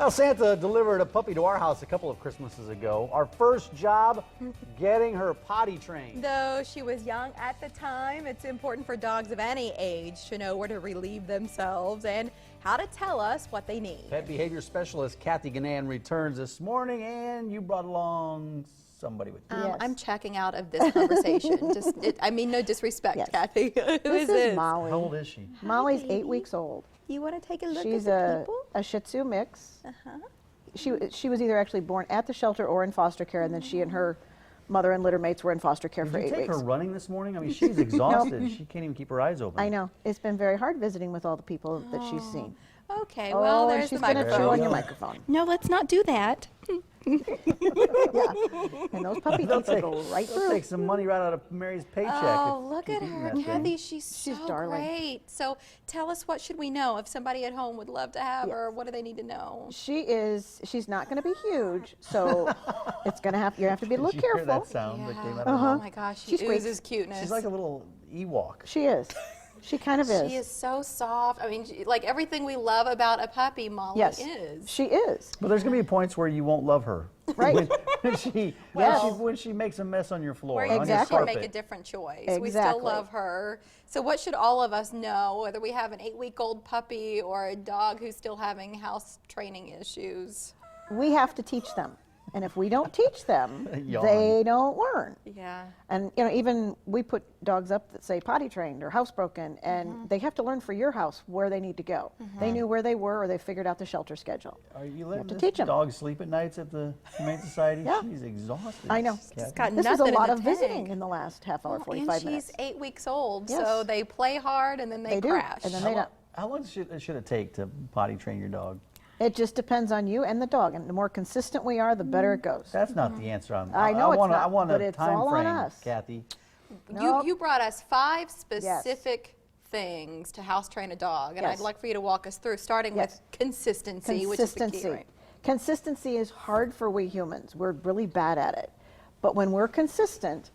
Well, Santa delivered a puppy to our house a couple of Christmases ago. Our first job, getting her potty trained. Though she was young at the time, it's important for dogs of any age to know where to relieve themselves and how to tell us what they need. Pet behavior specialist Cathy Guinane returns this morning, and you brought along somebody with you. Yes. I'm checking out of this conversation. I mean, no disrespect, Yes. Cathy. Who This is is this? Molly. How old is she? Molly's baby. 8 weeks old. You want to take a look She's at the people? a Shih Tzu mix. She was either actually born at the shelter or in foster care, and then she and her mother and litter mates were in foster care Did for you 8 take weeks. her running this morning? I mean, she's exhausted. She can't even keep her eyes open. I know. It's been very hard visiting with all the people that she's seen. Okay, well, and there's she's the gonna microphone. chew on your microphone. No, let's not do that. Yeah. And those puppy teeth will go right They'll through. take some money right out of Mary's paycheck. Oh, if look keep at eating her, that thing. Kathy. She's so darling. great. So tell us, what should we know if somebody at home would love to have her? What do they need to know? She's not going to be huge, so you have to be a little Did you hear careful. that sound that came out of Oh her? my gosh, she She squeaks. oozes cuteness. She's like a little Ewok. She is. She kind of is. She is so soft. I mean, like everything we love about a puppy, Molly Yes, is. she is. But there's going to be points where you won't love her. Right. when she makes a mess on your floor, Where on you your Exactly. can carpet. make a different choice. We still Exactly. love her. So what should all of us know, whether we have an 8-week-old puppy or a dog who's still having house training issues? We have to teach them. And if we don't teach them, Yawn. they don't learn. Yeah. And even we put dogs up that say potty trained or housebroken, and they have to learn for your house where they need to go. They knew where they were, or they figured out the shelter schedule. Are you letting to this teach 'em. dog sleep at nights at the Humane Society? Yeah. She's exhausted. I know. Kathy. got This was a nothing in lot the of visiting tank. in the last half hour, And 45 she's minutes. 8 weeks old, Yes. so they play hard and then they They do, crash. and then How they lo- don't. How long should it take to potty train your dog? It just depends on you and the dog, and the more consistent we are, the better it goes. That's not the answer. I know it's want not, I want but a it's time all on frame, us. Kathy. Nope. You brought us 5 specific things to house train a dog, and Yes. I'd like for you to walk us through, starting Yes. with consistency, which is the key, Consistency. right? Consistency is hard for we humans. We're really bad at it. But when we're consistent,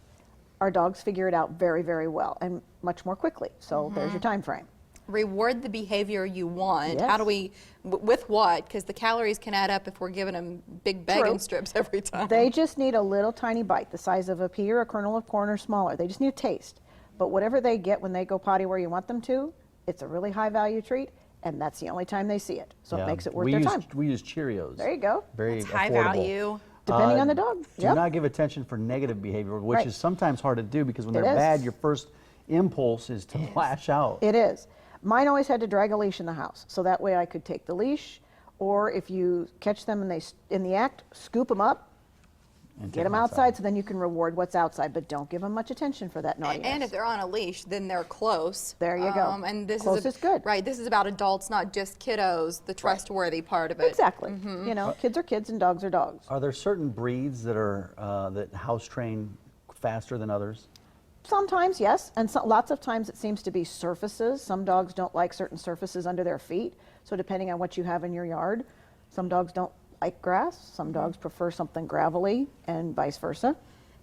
our dogs figure it out very, very well and much more quickly. So there's your time frame. Reward the behavior you want. Yes. How do we, with what? Because the calories can add up if we're giving them big bacon True. strips every time. They just need a little tiny bite, the size of a pea or a kernel of corn or smaller. They just need a taste. But whatever they get when they go potty where you want them to, it's a really high value treat, and that's the only time they see it. So Yeah. it makes it worth we their use, time. We use Cheerios. There you go. Very It's high affordable. value. Depending on the dog. Do Yep. not give attention for negative behavior, which Right. is sometimes hard to do because when It they're is. bad, your first impulse is to lash out. It is. Mine always had to drag a leash in the house, so that way I could take the leash, or if you catch them and in the act, scoop them up, And get take them outside, so then you can reward what's outside, but don't give them much attention for that naughtiness. And if they're on a leash, then they're close. There you go. And this Close is good. Right. This is about adults, not just kiddos. The trustworthy part of it. Exactly. You know, kids are kids and dogs are dogs. Are there certain breeds that are that house train faster than others? Sometimes, yes, and lots of times it seems to be surfaces. Some dogs don't like certain surfaces under their feet, so depending on what you have in your yard, some dogs don't like grass, some dogs prefer something gravelly, and vice versa.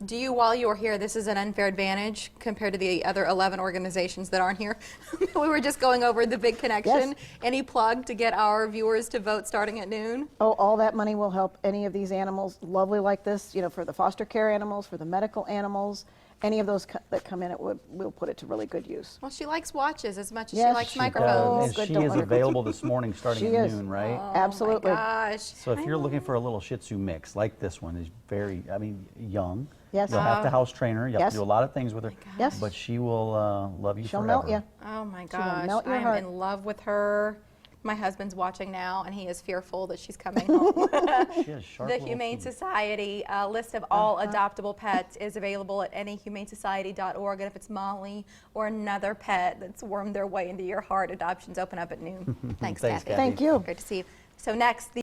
Do you, while you were here, this is an unfair advantage compared to the other 11 organizations that aren't here? We were just going over the big connection. Yes. Any plug to get our viewers to vote starting at noon? Oh, all that money will help any of these animals, lovely like this, you know, for the foster care animals, for the medical animals, any of those that come in, we'll put it to really good use. Well, she likes watches as much as Yes, she likes she microphones. And good, she don't is let her go. available this morning starting She at is. noon, right? Absolutely. Oh my gosh. So if you're looking for a little Shih Tzu mix, like this one is very, young. Yes. You'll have to house train her. You have Yes. to do a lot of things with her. Yes. But she will love you She'll forever. melt you. Oh my will gosh, melt your I'm heart. in love with her. My husband's watching now, and he is fearful that she's coming home. She has sharp The little Humane teeth. Society list of all adoptable pets is available at anyhumanesociety.org, and if it's Molly or another pet that's wormed their way into your heart, adoptions open up at noon. Thanks, Thanks, Kathy. Thank you. Great to see you. So next,